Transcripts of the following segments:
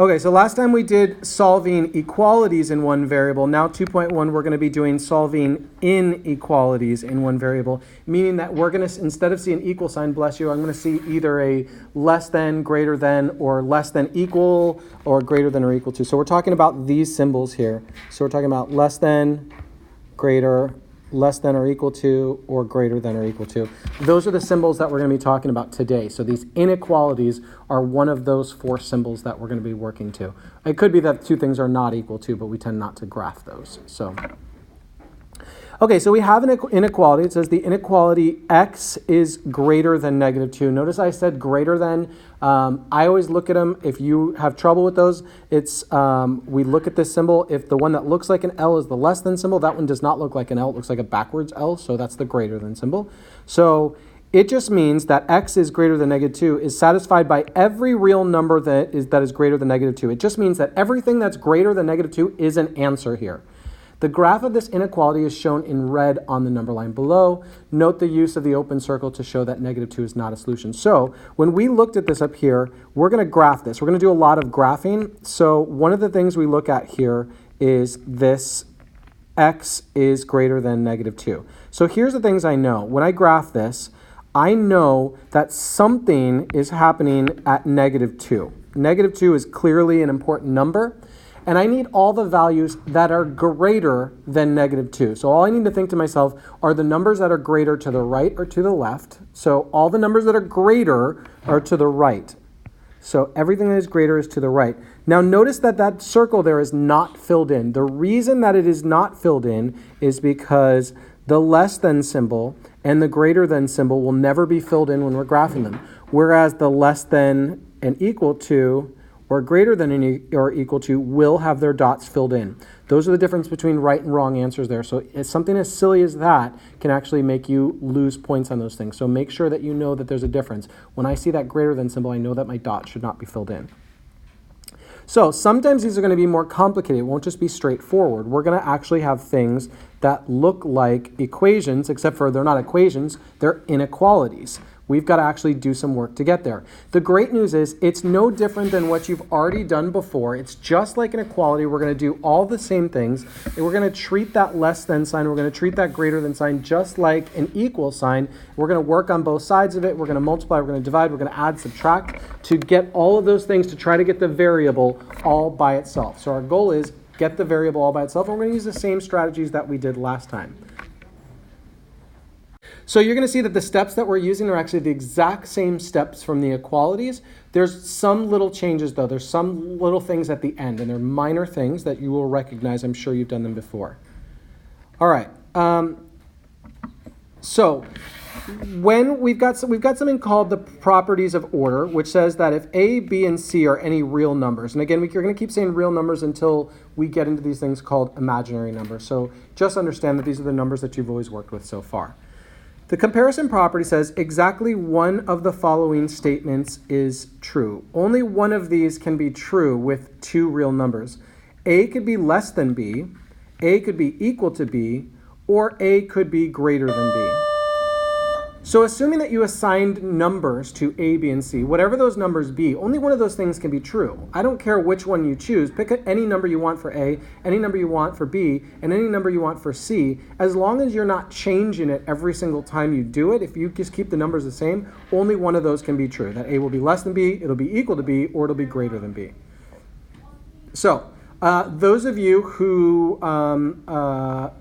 Okay, so last time we did solving equalities in one variable. Now 2.1, we're going to be doing solving inequalities in one variable, meaning that we're going to, instead of seeing equal sign, bless you, I'm going to see either a less than, greater than, or less than equal, or greater than or equal to. So we're talking about these symbols here. So we're talking about less than, greater, less than or equal to, or greater than or equal to. Those are the symbols that we're going to be talking about today. So these inequalities are one of those four symbols that we're going to be working to. It could be that two things are not equal to, but we tend not to graph those. Okay, so we have an inequality. It says the inequality x is greater than negative 2. Notice I said greater than. I always look at them. If you have trouble with those, it's we look at this symbol. If the one that looks like an L is the less than symbol, that one does not look like an L. It looks like a backwards L, so that's the greater than symbol. So it just means that x is greater than negative 2 is satisfied by every real number that is greater than negative 2. It just means that everything that's greater than negative 2 is an answer here. The graph of this inequality is shown in red on the number line below. Note the use of the open circle to show that negative 2 is not a solution. So when we looked at this up here, we're going to graph this. We're going to do a lot of graphing. So one of the things we look at here is this x is greater than negative 2. So here's the things I know. When I graph this, I know that something is happening at negative 2. Negative 2 is clearly an important number. And I need all the values that are greater than negative 2. So all I need to think to myself are the numbers that are greater to the right or to the left. So all the numbers that are greater are to the right. So everything that is greater is to the right. Now notice that that circle there is not filled in. The reason that it is not filled in is because the less than symbol and the greater than symbol will never be filled in when we're graphing them. Whereas the less than and equal to or greater than or equal to will have their dots filled in. Those are the difference between right and wrong answers there. So something as silly as that can actually make you lose points on those things. So make sure that you know that there's a difference. When I see that greater than symbol, I know that my dot should not be filled in. So sometimes these are going to be more complicated. It won't just be straightforward. We're going to actually have things that look like equations, except for they're not equations, they're inequalities. We've got to actually do some work to get there. The great news is it's no different than what you've already done before. It's just like an equality. We're going to do all the same things. And we're going to treat that less than sign. We're going to treat that greater than sign just like an equal sign. We're going to work on both sides of it. We're going to multiply. We're going to divide. We're going to add, subtract to get all of those things to try to get the variable all by itself. So our goal is get the variable all by itself. And we're going to use the same strategies that we did last time. So you're going to see that the steps that we're using are actually the exact same steps from the equalities. There's some little changes though. There's some little things at the end, and they're minor things that you will recognize. I'm sure you've done them before. All right. So when we've got something called the properties of order, which says that if A, B, and C are any real numbers, and again, you're going to keep saying real numbers until we get into these things called imaginary numbers. So just understand that these are the numbers that you've always worked with so far. The comparison property says exactly one of the following statements is true. Only one of these can be true with two real numbers. A could be less than B, A could be equal to B, or A could be greater than B. So assuming that you assigned numbers to A, B, and C, whatever those numbers be, only one of those things can be true. I don't care which one you choose. Pick any number you want for A, any number you want for B, and any number you want for C. As long as you're not changing it every single time you do it, if you just keep the numbers the same, only one of those can be true. That A will be less than B, it'll be equal to B, or it'll be greater than B. So those of you who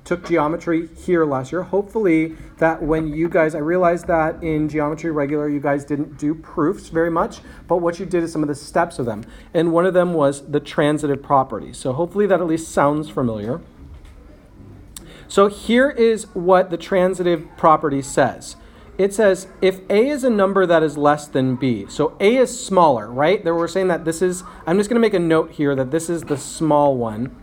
took geometry here last year, hopefully that when you guys, I realized that in geometry regular, you guys didn't do proofs very much, but what you did is some of the steps of them. And one of them was the transitive property. So hopefully that at least sounds familiar. So here is what the transitive property says. It says if A is a number that is less than B, so A is smaller, right? We're saying that this is, I'm just going to make a note here that this is the small one.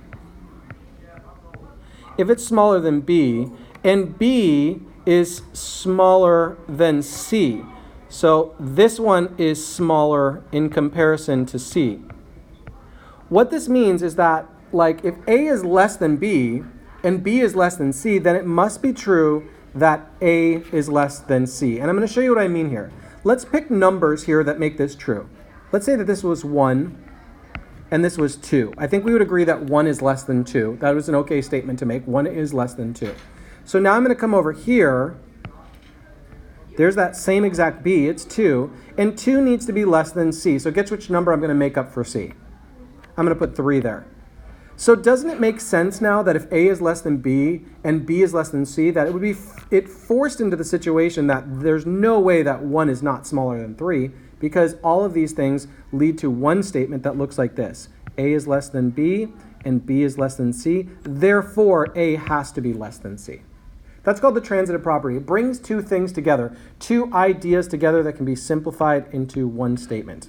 If it's smaller than B, and B is smaller than C, so this one is smaller in comparison to C. What this means is that, like, if A is less than B, and B is less than C, then it must be true that A is less than C. And I'm going to show you what I mean here. Let's pick numbers here that make this true. Let's say that this was 1, and this was 2. I think we would agree that 1 is less than 2. That was an okay statement to make. 1 is less than 2. So now I'm going to come over here. There's that same exact B. It's 2. And 2 needs to be less than C. So guess which number I'm going to make up for C? I'm going to put 3 there. So doesn't it make sense now that if A is less than B and B is less than C, that it would be forced into the situation that there's no way that 1 is not smaller than 3, because all of these things lead to one statement that looks like this. A is less than B and B is less than C. Therefore, A has to be less than C. That's called the transitive property. It brings two things together, two ideas together that can be simplified into one statement.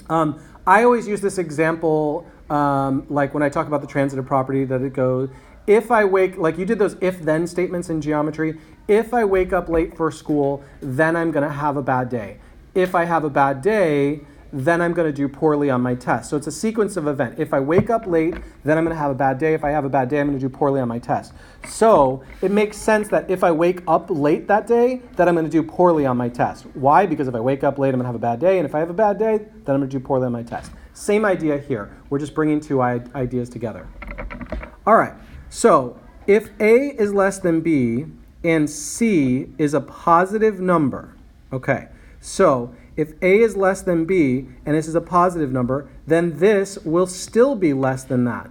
I always use this example like when I talk about the transitive property, that it goes, if I wake, like you did those if-then statements in geometry, if I wake up late for school, then I'm going to have a bad day. If I have a bad day, then I'm going to do poorly on my test. So it's a sequence of events. If I wake up late, then I'm going to have a bad day. If I have a bad day, I'm going to do poorly on my test. So it makes sense that if I wake up late that day, that I'm going to do poorly on my test. Why? Because if I wake up late, I'm going to have a bad day. And if I have a bad day, then I'm going to do poorly on my test. Same idea here. We're just bringing two ideas together. All right. So if A is less than B and C is a positive number, okay, so if A is less than B and this is a positive number, then this will still be less than that.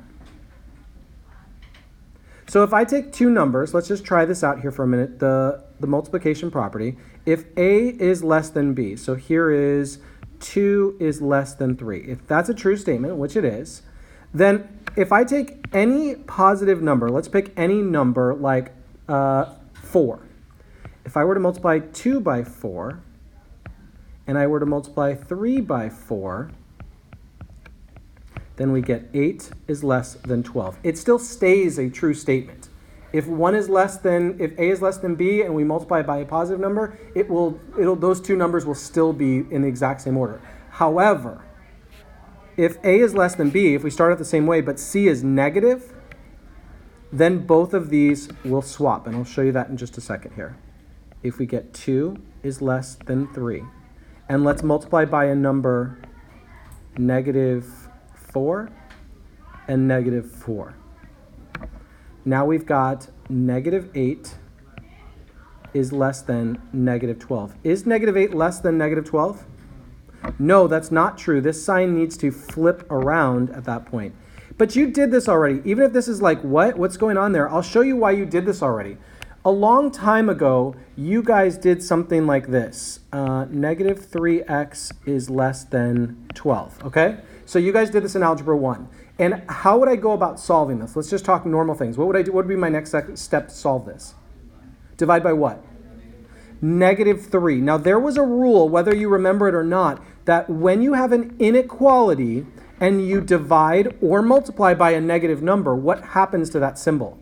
So if I take two numbers, let's just try this out here for a minute, the multiplication property. If A is less than B, so here is 2 is less than 3. If that's a true statement, which it is, then if I take any positive number, let's pick any number like 4. If I were to multiply 2 by 4, and I were to multiply 3 by 4, then we get 8 is less than 12. It still stays a true statement. If A is less than B and we multiply by a positive number, those two numbers will still be in the exact same order. However, if A is less than B, if we start out the same way, but C is negative, then both of these will swap. And I'll show you that in just a second here. If we get 2 is less than 3, and let's multiply by a number -4 and -4. Now we've got -8 is less than -12. Is -8 less than -12? No, that's not true. This sign needs to flip around at that point. But you did this already. Even if this is like, what's going on there? I'll show you why you did this already. A long time ago, you guys did something like this. -3x is less than 12, okay? So you guys did this in Algebra 1. And how would I go about solving this? Let's just talk normal things. What would I do? What would be my next step to solve this? Divide by what? -3. Now, there was a rule, whether you remember it or not, that when you have an inequality and you divide or multiply by a negative number, what happens to that symbol?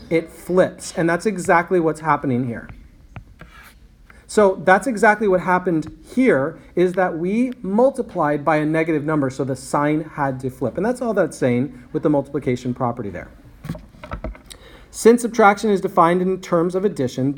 It flips, and that's exactly what's happening here. So that's exactly what happened here, is that we multiplied by a negative number, so the sign had to flip. And that's all that's saying with the multiplication property there. Since subtraction is defined in terms of addition,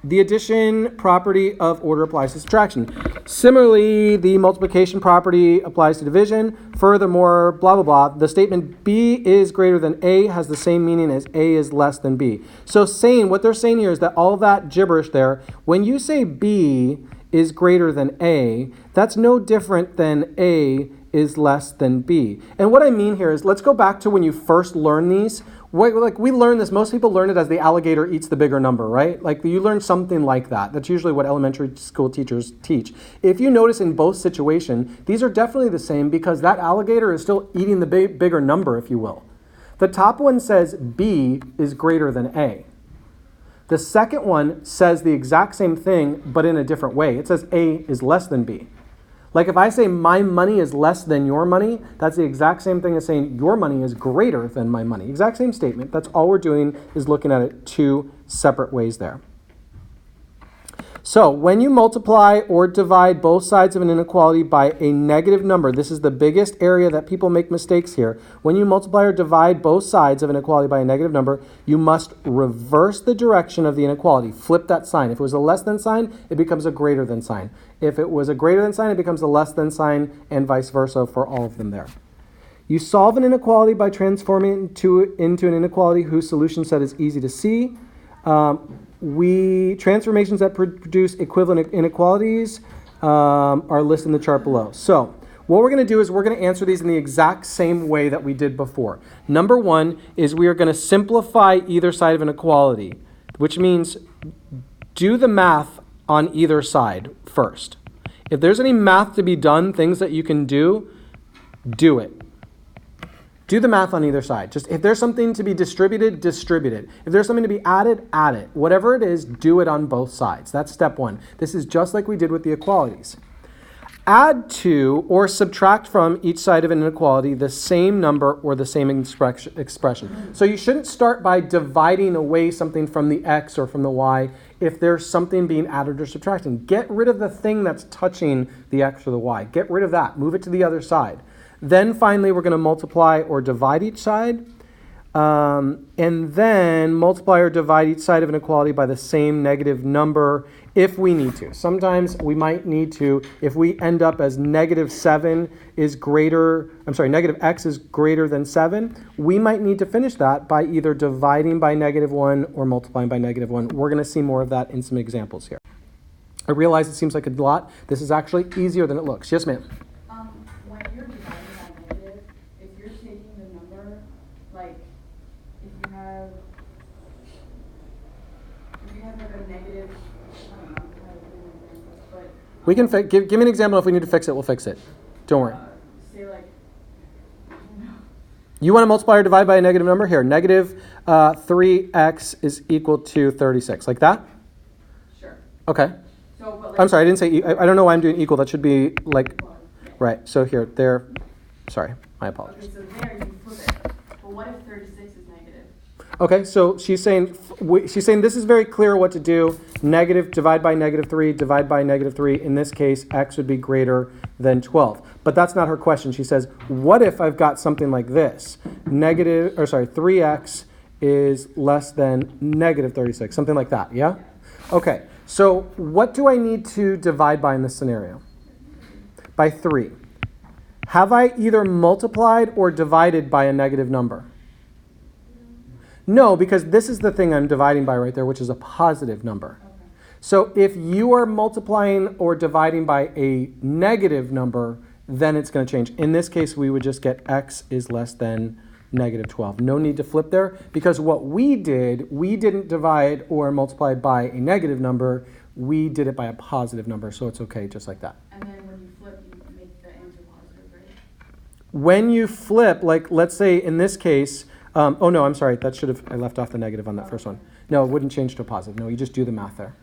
the addition property of order applies to subtraction. Similarly, the multiplication property applies to division. Furthermore, blah, blah, blah. The statement B is greater than A has the same meaning as A is less than B. So what they're saying here is that all of that gibberish there, when you say B is greater than A, that's no different than A is less than B. And what I mean here is, let's go back to when you first learn these. We learn this, most people learn it as the alligator eats the bigger number, right? Like you learn something like that. That's usually what elementary school teachers teach. If you notice in both situations, these are definitely the same because that alligator is still eating the bigger number, if you will. The top one says B is greater than A. The second one says the exact same thing, but in a different way. It says A is less than B. Like if I say my money is less than your money, that's the exact same thing as saying your money is greater than my money. Exact same statement. That's all we're doing is looking at it two separate ways there. So when you multiply or divide both sides of an inequality by a negative number, this is the biggest area that people make mistakes here. When you multiply or divide both sides of an inequality by a negative number, you must reverse the direction of the inequality. Flip that sign. If it was a less than sign, it becomes a greater than sign. If it was a greater than sign, it becomes a less than sign, and vice versa for all of them there. You solve an inequality by transforming it into an inequality whose solution set is easy to see. Transformations that produce equivalent inequalities are listed in the chart below. So what we're going to do is we're going to answer these in the exact same way that we did before. Number one is we are going to simplify either side of an equality, which means do the math on either side first. If there's any math to be done, things that you can do it. Do the math on either side. Just if there's something to be distributed, distribute it. If there's something to be added, add it. Whatever it is, do it on both sides. That's step one. This is just like we did with the equalities. Add to or subtract from each side of an inequality the same number or the same expression. So you shouldn't start by dividing away something from the x or from the y if there's something being added or subtracting. Get rid of the thing that's touching the x or the y. Get rid of that. Move it to the other side. Then finally, we're going to multiply or divide each side. And then multiply or divide each side of an equality by the same negative number if we need to. Sometimes we might need to, if we end up as negative x is greater than 7, we might need to finish that by either dividing by -1 or multiplying by -1. We're going to see more of that in some examples here. I realize it seems like a lot. This is actually easier than it looks. Yes, ma'am? When you're dividing by negative, if you're taking the number, like, if you have like a negative, I don't know how to do it, but We can give me an example. If we need to fix it, we'll fix it. Don't worry. say like, I don't know. You want to multiply or divide by a negative number? Here, negative 3x is equal to 36. Like that? Sure. Okay. So, but like, I'm sorry, I didn't say, I don't know why I'm doing equal. That should be like, well, yeah. right. So here, there, sorry, my apologies. Okay, so there you flip it. But what if 36 is negative? Okay, so she's saying this is very clear what to do. Negative, divide by -3, divide by -3. In this case, x would be greater than 12. But that's not her question. She says, what if I've got something like this? 3x is less than -36, something like that, yeah? Okay, so what do I need to divide by in this scenario? By 3. Have I either multiplied or divided by a negative number? No, because this is the thing I'm dividing by right there, which is a positive number. Okay. So if you are multiplying or dividing by a negative number, then it's going to change. In this case, we would just get x is less than -12. No need to flip there, because what we did, we didn't divide or multiply by a negative number. We did it by a positive number, so it's okay just like that. And then when you flip, you make the answer positive, right? When you flip, like let's say in this case, oh no, I'm sorry, I left off the negative on that first one. No, it wouldn't change to a positive. No, you just do the math there.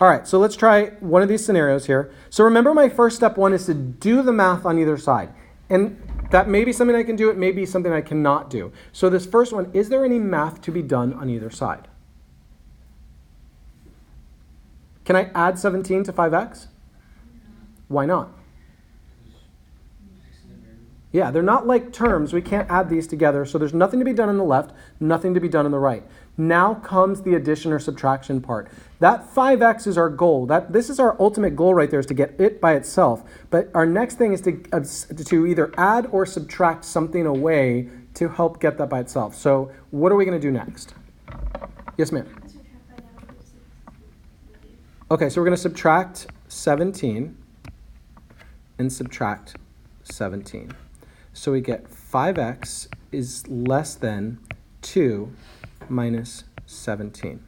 All right, so let's try one of these scenarios here. So remember, my first step one is to do the math on either side. And that may be something I can do, it may be something I cannot do. So this first one, is there any math to be done on either side? Can I add 17 to 5x? Why not? Yeah, they're not like terms. We can't add these together. So there's nothing to be done on the left, nothing to be done on the right. Now comes the addition or subtraction part. That 5x is our goal. This is our ultimate goal right there, is to get it by itself. But our next thing is to either add or subtract something away to help get that by itself. So what are we going to do next? Yes, ma'am. Okay, so we're going to subtract 17 and subtract 17. So we get 5x is less than 2 minus 17.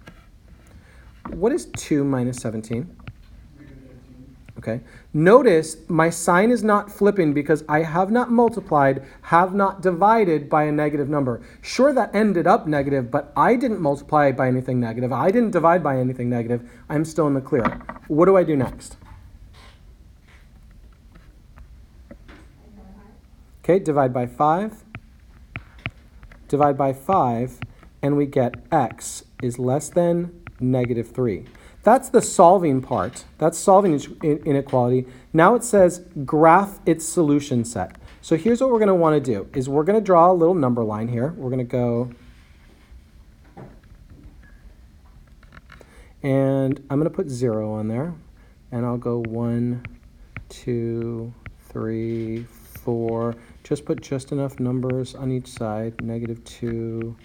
What is 2 minus 17? Okay. Notice my sign is not flipping because I have not multiplied, have not divided by a negative number. Sure, that ended up negative, but I didn't multiply by anything negative. I didn't divide by anything negative. I'm still in the clear. What do I do next? Okay, divide by 5. Divide by 5, and we get x is less than negative 3. That's the solving part. That's solving inequality. Now it says graph its solution set. So here's what we're going to want to do, is we're going to draw a little number line here. We're going to go, and I'm going to put 0 on there, and I'll go 1, 2, 3, 4. Just put just enough numbers on each side, negative 2,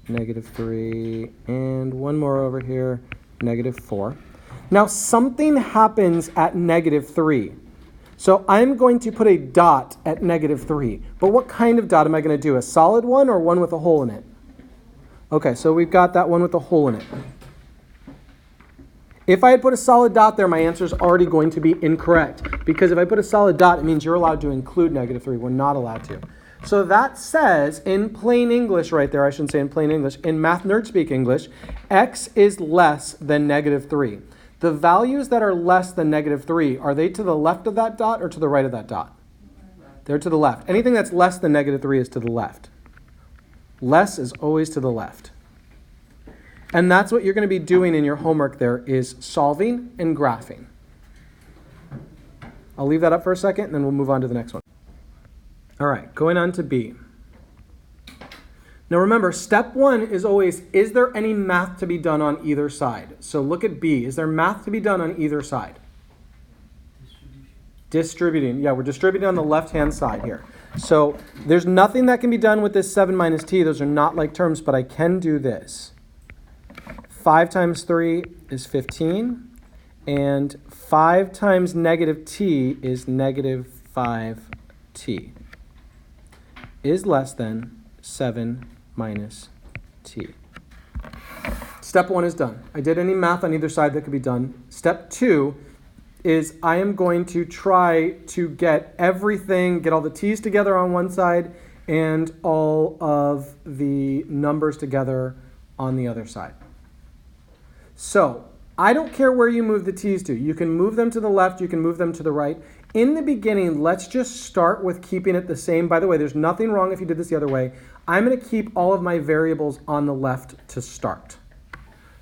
negative 3, and one more over here, negative 4. Now something happens at negative 3. So I'm going to put a dot at negative 3. But what kind of dot am I going to do? A solid one or one with a hole in it? Okay, so we've got that one with a hole in it. If I had put a solid dot there, my answer is already going to be incorrect. Because if I put a solid dot, it means you're allowed to include negative 3. We're not allowed to. So that says, in plain English right there, I shouldn't say in plain English, in Math Nerd Speak English, x is less than negative 3. The values that are less than negative 3, are they to the left of that dot or to the right of that dot? They're to the left. Anything that's less than negative 3 is to the left. Less is always to the left. And that's what you're going to be doing in your homework there, is solving and graphing. I'll leave that up for a second, and then we'll move on to the next one. All right, going on to B. Now remember, step 1 is always, is there any math to be done on either side? So look at B. Is there math to be done on either side? Distributing. Yeah, we're distributing on the left-hand side here. So there's nothing that can be done with this 7 minus t. Those are not like terms, but I can do this. 5 times 3 is 15, and 5 times negative t is negative 5t, is less than 7 minus t. Step 1 is done. I did any math on either side that could be done. Step 2 is I am going to try to get everything, get all the t's together on one side and all of the numbers together on the other side. So I don't care where you move the t's to. You can move them to the left, you can move them to the right. In the beginning, let's just start with keeping it the same. By the way, there's nothing wrong if you did this the other way. I'm going to keep all of my variables on the left to start.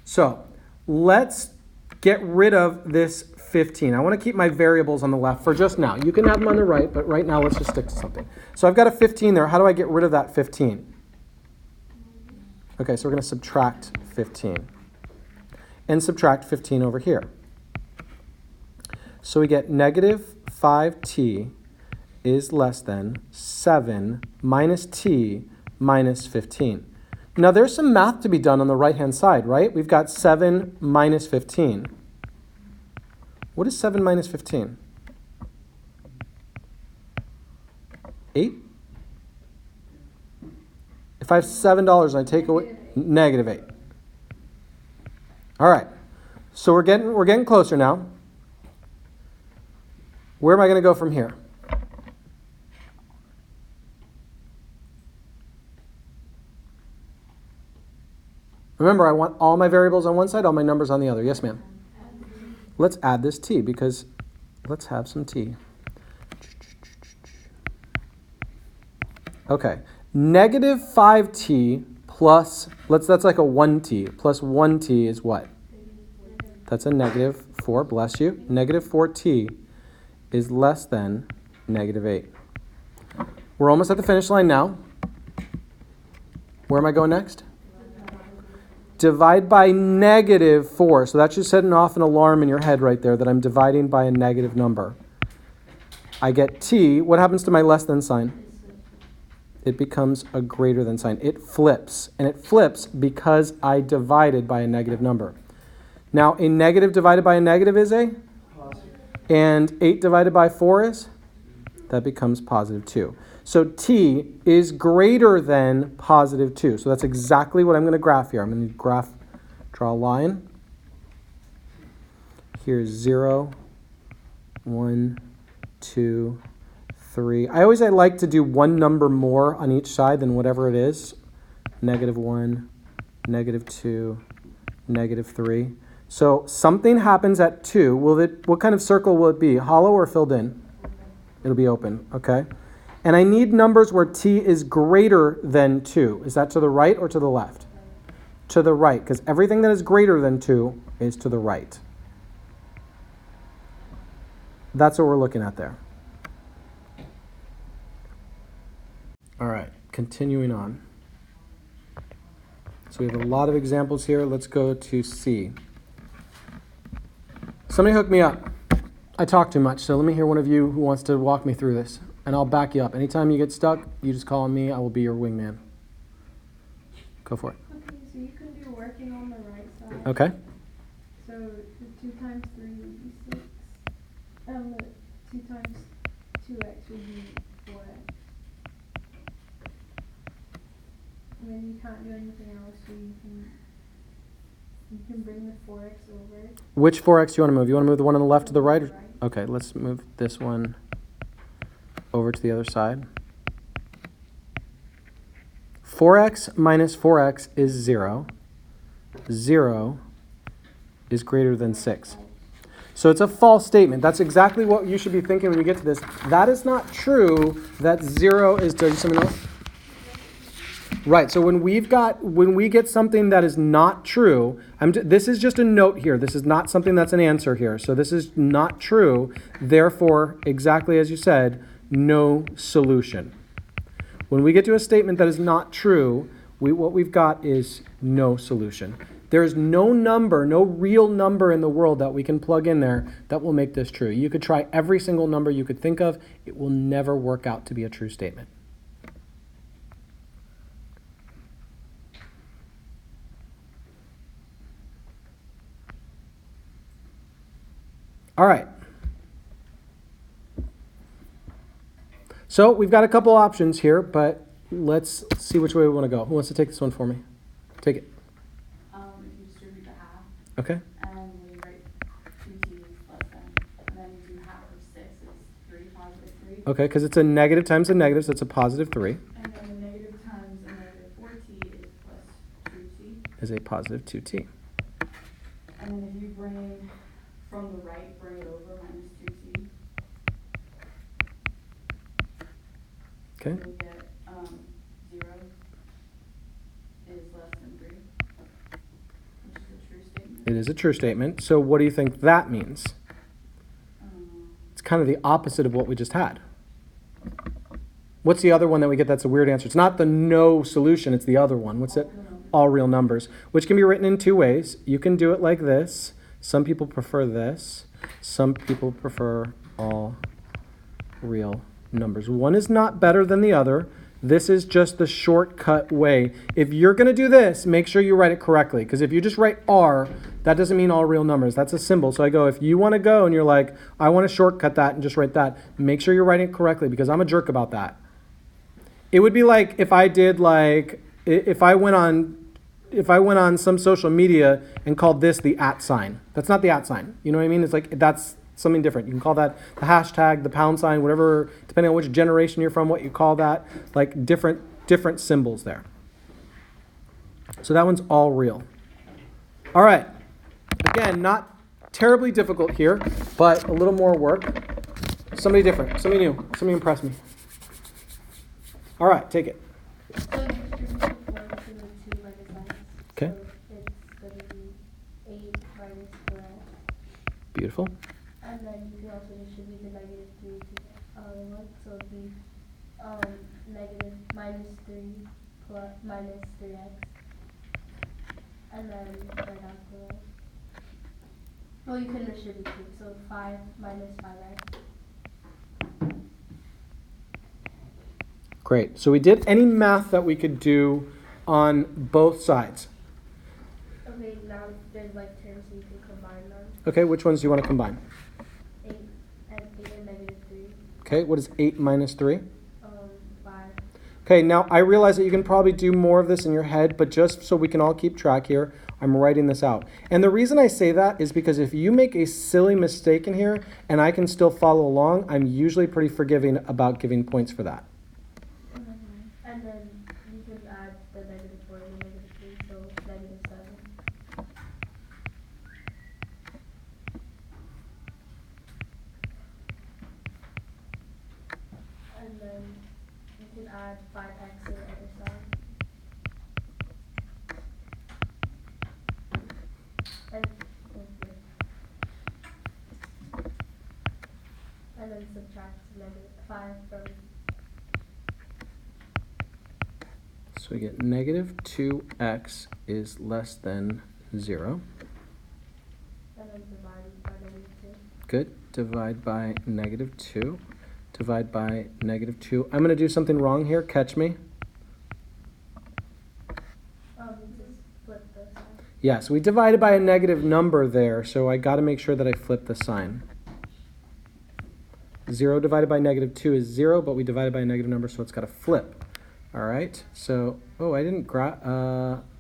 So let's get rid of this 15. I want to keep my variables on the left for just now. You can have them on the right, but right now let's just stick to something. So I've got a 15 there. How do I get rid of that 15? Okay, so we're going to subtract 15. And subtract 15 over here. So we get negative 5t is less than 7 minus t minus 15. Now there's some math to be done on the right-hand side, right? We've got 7 minus 15. What is 7 minus 15? 8? If I have $7 and I take away negative 8. All right, so we're getting closer now. Where am I going to go from here? Remember, I want all my variables on one side, all my numbers on the other. Yes, ma'am? Let's add this t because let's have some t. Okay, negative 5t plus, that's like a 1t, plus 1t is what? That's a negative 4, bless you. Negative 4t is less than negative 8. We're almost at the finish line now. Where am I going next? Divide by negative 4. So that should set off an alarm in your head right there that I'm dividing by a negative number. I get t. What happens to my less than sign? It becomes a greater than sign. It flips. And it flips because I divided by a negative number. Now, a negative divided by a negative is a? Positive. And 8 divided by 4 is? That becomes positive 2. So t is greater than positive 2. So that's exactly what I'm going to graph here. I'm going to draw a line. Here's 0, 1, 2, 3. I like to do one number more on each side than whatever it is. Negative 1, negative 2, negative 3. So something happens at 2. What kind of circle will it be? Hollow or filled in? It'll be open, okay? And I need numbers where t is greater than 2. Is that to the right or to the left? to the right, because everything that is greater than 2 is to the right. That's what we're looking at there. All right, continuing on. So we have a lot of examples here. Let's go to C. Somebody hook me up. I talk too much, so let me hear one of you who wants to walk me through this, and I'll back you up. Anytime you get stuck, you just call on me. I will be your wingman. Go for it. Okay, so you can do working on the right side. Okay. So the 2 times 3 would be 6. The 2 times 2x would be 4x. And then you can't do anything else, so you can bring the 4x over. Which 4x do you want to move? You want to move the one on the left to the right? Okay, let's move this one over to the other side. 4x minus 4x is 0. 0 is greater than 6. So it's a false statement. That's exactly what you should be thinking when you get to this. That is not true that 0 is... Did something else? Right, so when we get something that is not true, this is just a note here. This is not something that's an answer here. So this is not true. Therefore, exactly as you said, no solution. When we get to a statement that is not true, what we've got is no solution. There is no number, no real number in the world that we can plug in there that will make this true. You could try every single number you could think of. It will never work out to be a true statement. All right. So we've got a couple options here, but let's see which way we want to go. Who wants to take this one for me? Take it. If you distribute the half, Okay. and we write 2t is less than, and then you do half of 6 is 3, positive 3. Okay, because it's a negative times a negative, so it's a positive 3. And then the negative times a negative 4t is plus 2t. Is a positive 2t. And then if you bring from the right, bring it over, minus 2t. Okay. So we get 0 is less than 3, which is a true statement. It is a true statement. So what do you think that means? It's kind of the opposite of what we just had. What's the other one that we get that's a weird answer? It's not the no solution, it's the other one. What's it? All real numbers, which can be written in 2 ways. You can do it like this. Some people prefer this. Some people prefer all real numbers. One is not better than the other. This is just the shortcut way. If you're going to do this, make sure you write it correctly. Because if you just write R, that doesn't mean all real numbers. That's a symbol. So I go, if you want to go and you're like, I want to shortcut that and just write that, make sure you're writing it correctly because I'm a jerk about that. It would be like if I did like, if I went on some social media and called this the @ sign. That's not the @ sign. You know what I mean? It's like, that's something different. You can call that the hashtag, the pound sign, whatever, depending on which generation you're from, what you call that, like different symbols there. So that one's all real. All right. Again, not terribly difficult here, but a little more work. Somebody different, somebody new, somebody impress me. All right, take it. So you distribute the 4 to the 2 minus signs. Okay. So it's going to be 8 minus 4. Beautiful. And then you can also distribute the negative 3 to the other one. So it'd be negative minus 3 plus minus 3x. And then right after. Well, you can distribute 2. So 5 minus 5x. Great. So we did any math that we could do on both sides. Okay, now there's like terms so you can combine them. Okay, which ones do you want to combine? 8 and negative 3. Okay, what is 8 minus 3? 5. Okay, now I realize that you can probably do more of this in your head, but just so we can all keep track here, I'm writing this out. And the reason I say that is because if you make a silly mistake in here and I can still follow along, I'm usually pretty forgiving about giving points for that. And then you can add the negative 4 and the negative 3, so negative 7. And then you can add 5x to the other side. and and then subtract -5 from. So we get negative 2x is less than 0. And then divide by -2. Good. Divide by -2. Divide by -2. I'm going to do something wrong here. Catch me. Just flip the sign. Yeah, so we divided by a negative number there, so I got to make sure that I flip the sign. 0 divided by -2 is 0, but we divided by a negative number, so it's got to flip. All right, so, I didn't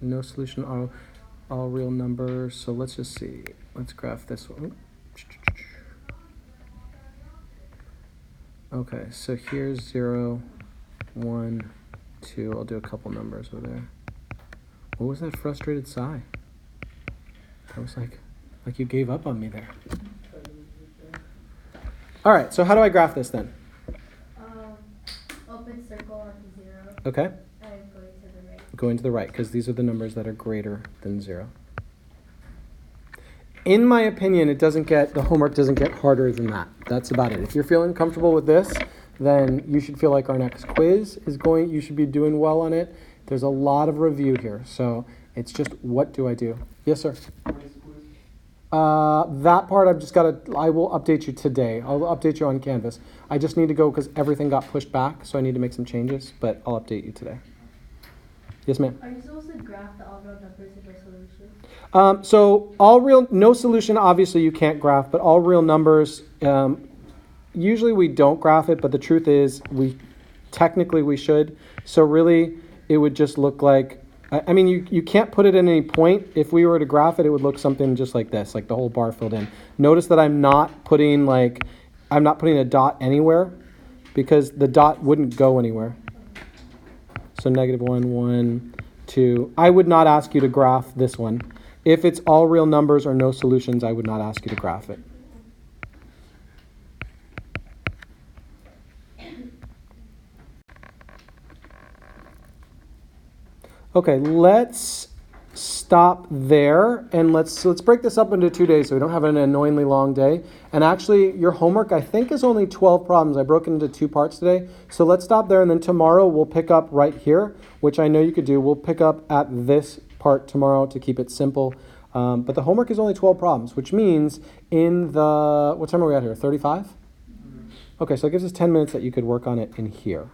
no solution, all real numbers, so let's just see. Let's graph this one. Okay, so here's 0, 1, 2. I'll do a couple numbers over there. What was that frustrated sigh? That was like you gave up on me there. All right, so how do I graph this then? Open circle onto 0. Okay. And going to the right. Going to the right, because these are the numbers that are greater than 0. In my opinion, the homework doesn't get harder than that. That's about it. If you're feeling comfortable with this, then you should feel like our next quiz you should be doing well on it. There's a lot of review here, so it's just, what do I do? Yes, sir? That part I will update you today. I'll update you on Canvas. I just need to go because everything got pushed back, so I need to make some changes, but I'll update you today. Yes, ma'am? Are you supposed to graph the all real numbers in the solution? So no solution, obviously you can't graph, but all real numbers, usually we don't graph it, but the truth is technically we should. So really it would just look like, you can't put it in any point. If we were to graph it, it would look something just like this, like the whole bar filled in. Notice that I'm not putting a dot anywhere because the dot wouldn't go anywhere. So -1, 1, 2. I would not ask you to graph this one. If it's all real numbers or no solutions, I would not ask you to graph it. Okay, let's stop there and let's break this up into 2 days so we don't have an annoyingly long day. And actually, your homework, I think, is only 12 problems. I broke it into 2 parts today. So let's stop there, and then tomorrow we'll pick up right here, which I know you could do. We'll pick up at this part tomorrow to keep it simple. But the homework is only 12 problems, which means what time are we at here, 35? Okay, so it gives us 10 minutes that you could work on it in here.